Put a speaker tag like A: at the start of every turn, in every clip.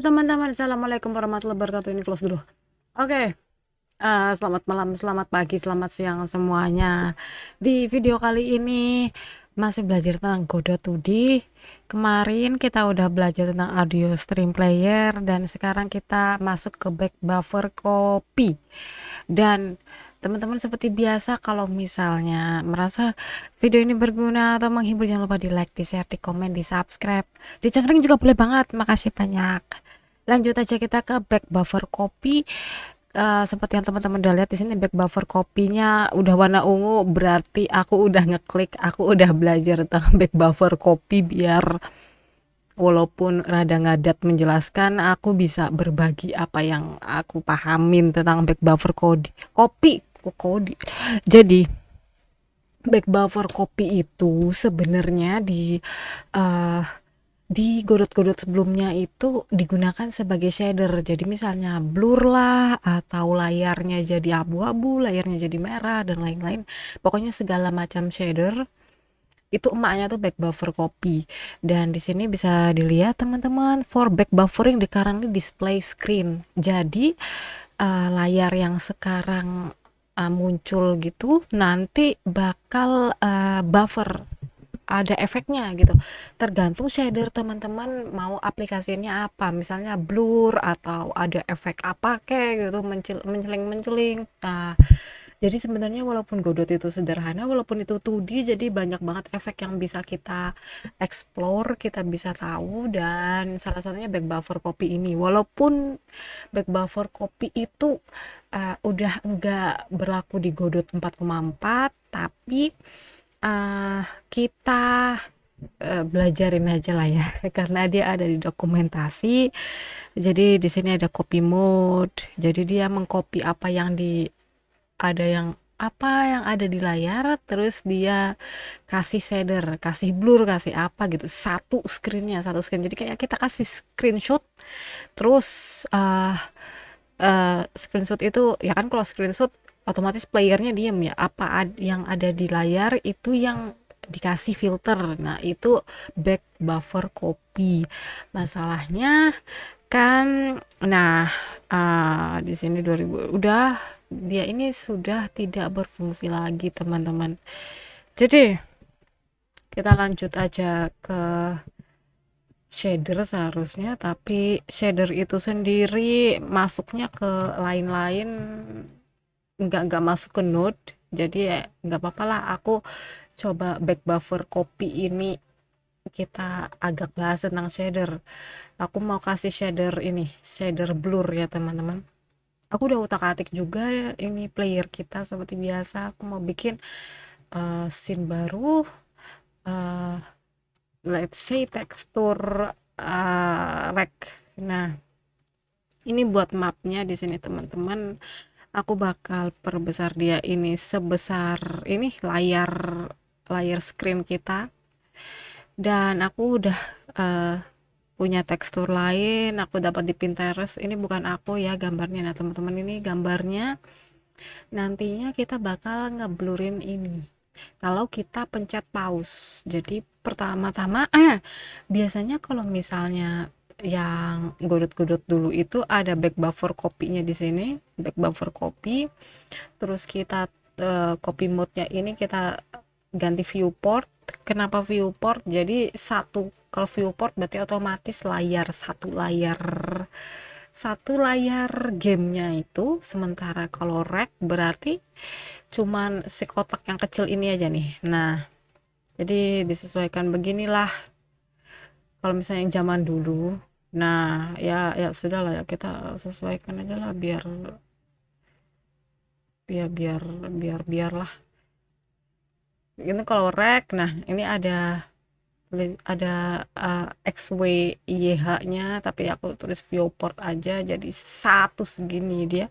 A: Halo teman-teman, assalamualaikum warahmatullahi wabarakatuh. Ini close dulu. Oke, selamat malam, selamat pagi, selamat siang semuanya. Di video kali ini masih belajar tentang Godot 2D. Kemarin kita udah belajar tentang audio stream player dan sekarang kita masuk ke back buffer copy. Dan teman-teman seperti biasa, kalau misalnya merasa video ini berguna atau menghibur, jangan lupa di like, di share, di komen, di subscribe, di centering juga boleh banget. Makasih banyak. Lanjut aja kita ke back buffer copy. Seperti yang teman-teman udah lihat di sini, back buffer copy-nya udah warna ungu, berarti aku udah ngeklik, aku udah belajar tentang back buffer copy. Biar walaupun rada ngadat menjelaskan, aku bisa berbagi apa yang aku pahamin tentang back buffer copy. Jadi back buffer copy itu sebenarnya di Godot sebelumnya itu digunakan sebagai shader. Jadi misalnya blur lah, atau layarnya jadi abu-abu, layarnya jadi merah, dan lain-lain. Pokoknya segala macam shader itu emaknya tuh back buffer copy. Dan di sini bisa dilihat teman-teman, for back buffering the currently display screen. Jadi layar yang sekarang muncul gitu nanti bakal buffer, ada efeknya gitu, tergantung shader teman-teman mau aplikasinya apa, misalnya blur atau ada efek apa kayak gitu, menceling. Jadi sebenarnya walaupun Godot itu sederhana, walaupun itu 2D, jadi banyak banget efek yang bisa kita explore, kita bisa tahu. Dan salah satunya back buffer copy ini. Walaupun back buffer copy itu udah enggak berlaku di Godot 4,4, tapi kita belajarin aja lah ya karena dia ada di dokumentasi. Jadi di sini ada copy mode, jadi dia mengcopy apa yang ada di layar, terus dia kasih shader, kasih blur, kasih apa gitu, satu screen. Jadi kayak kita kasih screenshot, terus screenshot itu ya kan, kalau screenshot otomatis playernya diem ya, yang ada di layar itu yang dikasih filter. Nah itu back buffer copy masalahnya kan. Nah di sini 2000 udah, dia ini sudah tidak berfungsi lagi teman-teman. Jadi kita lanjut aja ke shader seharusnya, tapi shader itu sendiri masuknya ke lain-lain, nggak masuk ke node. Jadi ya nggak apa-apa lah, aku coba back buffer copy ini kita agak bahas tentang shader. Aku mau kasih shader ini, shader blur ya teman-teman. Aku udah utak-atik juga ini player kita seperti biasa. Aku mau bikin scene baru, let's say tekstur rec. Nah ini buat mapnya di sini teman-teman. Aku bakal perbesar dia ini sebesar ini layar screen kita. Dan aku udah punya tekstur lain, aku dapat di Pinterest. Ini bukan aku ya gambarnya. Nah teman-teman, ini gambarnya. Nantinya kita bakal ngeblurin ini kalau kita pencet pause. Jadi pertama-tama biasanya kalau misalnya yang Godot dulu itu ada back buffer copy-nya di sini, back buffer copy. Terus kita copy mode-nya ini kita ganti viewport. Kenapa viewport? Jadi kalau viewport berarti otomatis satu layar gamenya itu, sementara kalau rec berarti cuman si kotak yang kecil ini aja nih. Nah jadi disesuaikan beginilah kalau misalnya yang zaman dulu. Nah ya sudah lah ya, kita sesuaikan aja lah biar biarlah ini kalau rec. Nah ini ada XWYH nya, tapi aku tulis viewport aja, jadi satu segini dia.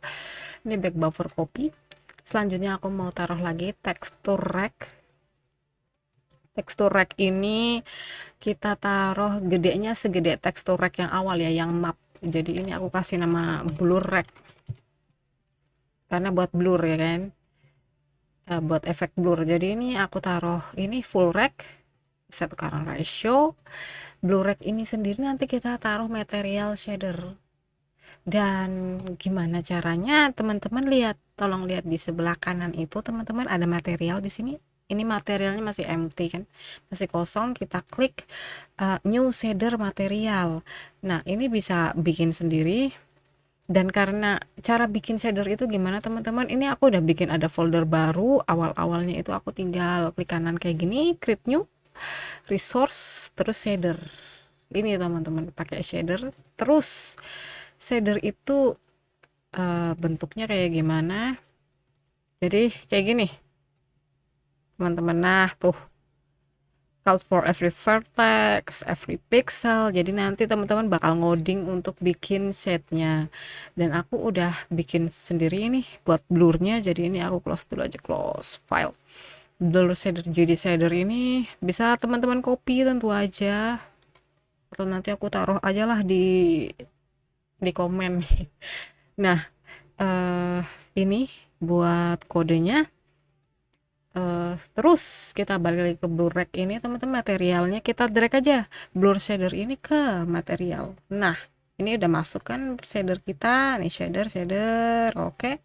A: Ini back buffer copy. Selanjutnya aku mau taruh lagi tekstur rec ini kita taruh gedenya segede tekstur rec yang awal ya, yang map. Jadi ini aku kasih nama blur rec karena buat blur ya kan, buat efek blur. Jadi ini aku taruh ini full rec, set current ratio. Blu-ray ini sendiri nanti kita taruh material shader. Dan gimana caranya? Teman-teman lihat, tolong lihat di sebelah kanan itu, teman-teman ada material di sini. Ini materialnya masih empty kan, masih kosong. Kita klik new shader material. Nah, ini bisa bikin sendiri. Dan karena cara bikin shader itu gimana teman-teman, ini aku udah bikin ada folder baru. Awal-awalnya itu aku tinggal klik kanan kayak gini, create new resource, terus shader. Ini teman-teman pakai shader. Terus shader itu bentuknya kayak gimana, jadi kayak gini teman-teman. Nah tuh, count for every vertex, every pixel. Jadi nanti teman-teman bakal ngoding untuk bikin setnya, dan aku udah bikin sendiri ini buat blurnya. Jadi ini aku close dulu aja, close file blur shader. Jadi shader ini bisa teman-teman copy tentu aja, atau nanti aku taruh aja lah di komen. Nah ini buat kodenya. Terus kita balik lagi ke Blu-ray ini teman-teman, materialnya kita drag aja blur shader ini ke material. Nah ini udah masuk kan shader kita nih, shader oke.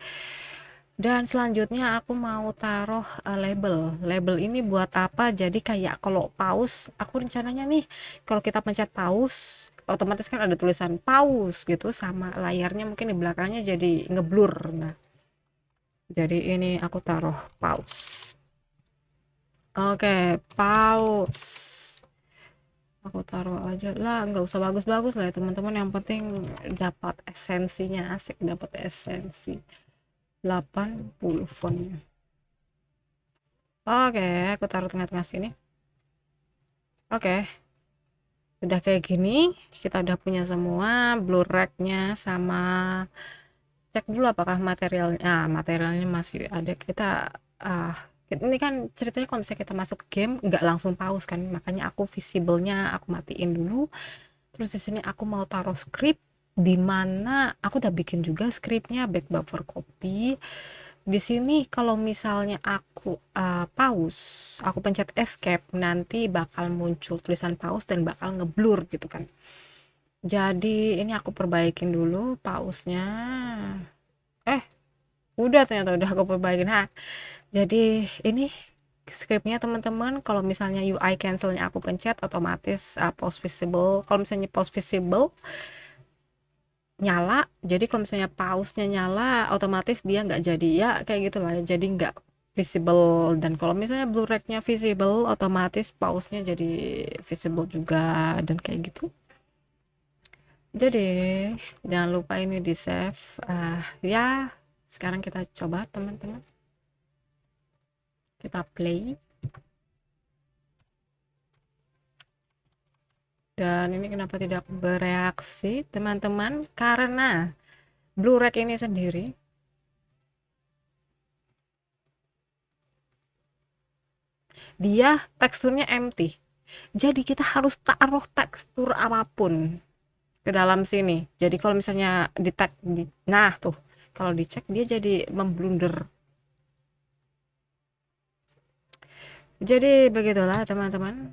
A: Dan selanjutnya aku mau taruh label ini buat apa, jadi kayak kalau pause, aku rencananya nih kalau kita pencet pause otomatis kan ada tulisan pause gitu, sama layarnya mungkin di belakangnya jadi ngeblur. Nah jadi ini aku taruh pause. Oke, pause. Aku taruh aja lah, nggak usah bagus-bagus lah ya teman-teman, yang penting dapat esensinya, asik dapat esensi. 80 fontnya. Oke, aku taruh tengah-tengah sini. Oke, udah kayak gini, kita udah punya semua Blu-ray-nya. Sama cek dulu apakah materialnya, materialnya masih ada. Kita ini kan ceritanya kalau misalnya kita masuk game nggak langsung pause kan, makanya aku visible-nya aku matiin dulu. Terus di sini aku mau taruh script, dimana aku udah bikin juga scriptnya, back buffer copy. Di sini kalau misalnya aku pause, aku pencet escape, nanti bakal muncul tulisan pause dan bakal ngeblur gitu kan. Jadi ini aku perbaikin dulu pause-nya. Udah, ternyata udah aku perbaikin. Jadi ini scriptnya teman-teman, kalau misalnya UI cancelnya aku pencet, otomatis pause visible. Kalau misalnya pause visible nyala, jadi kalau misalnya pause-nya nyala otomatis dia nggak jadi, ya kayak gitulah, jadi nggak visible. Dan kalau misalnya Blu-ray-nya visible, otomatis pause-nya jadi visible juga, dan kayak gitu. Jadi jangan lupa ini di save. Ya sekarang kita coba teman-teman, kita play. Dan ini kenapa tidak bereaksi teman-teman, karena Blu-ray ini sendiri dia teksturnya empty, jadi kita harus taruh tekstur apapun ke dalam sini. Jadi kalau misalnya di tag nah tuh, kalau dicek dia jadi memblunder. Jadi begitulah teman-teman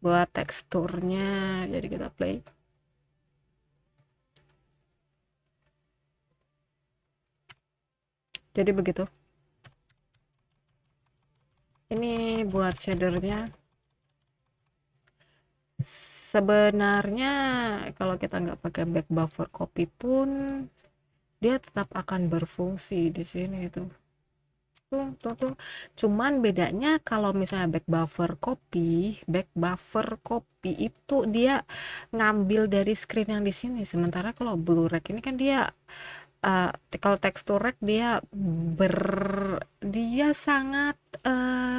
A: buat teksturnya. Jadi kita play. Jadi begitu. Ini buat shadernya. Sebenarnya kalau kita nggak pakai back buffer copy pun dia tetap akan berfungsi di sini tuh. Tuh. Cuman bedanya kalau misalnya back buffer copy itu dia ngambil dari screen yang di sini, sementara kalau Blu-ray ini kan dia kalau tekstur rack dia sangat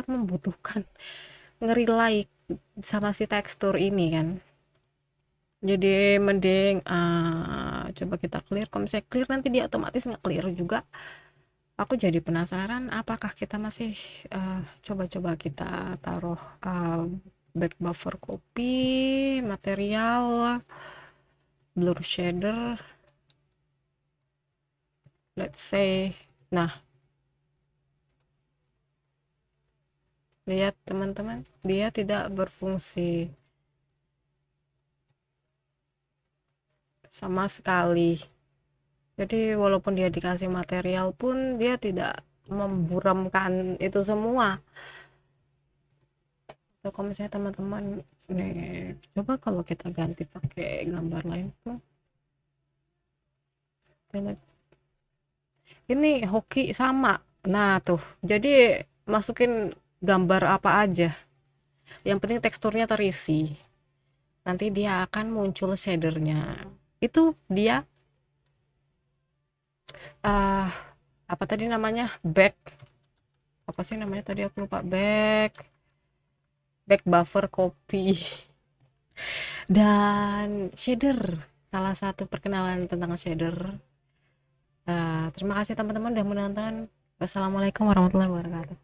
A: membutuhkan ngerelay sama si tekstur ini kan. Jadi mending coba kita clear. Kalau misalnya clear nanti dia otomatis nggak clear juga. Aku jadi penasaran apakah kita masih coba-coba kita taruh back buffer copy, material, blur shader, let's say. Nah lihat teman-teman, dia tidak berfungsi. sama sekali. Jadi walaupun dia dikasih material pun dia tidak memburamkan itu semua. Atau kalau misalnya teman-teman nih, coba kalau kita ganti pakai gambar lain tuh. Ini hoki sama. Nah tuh, jadi masukin gambar apa aja. Yang penting teksturnya terisi. Nanti dia akan muncul shadernya. Itu dia apa tadi namanya? Back. Apa sih namanya tadi aku lupa. Back buffer copy. Dan shader. Salah satu perkenalan tentang shader. Terima kasih teman-teman udah menonton. Wassalamualaikum warahmatullahi wabarakatuh.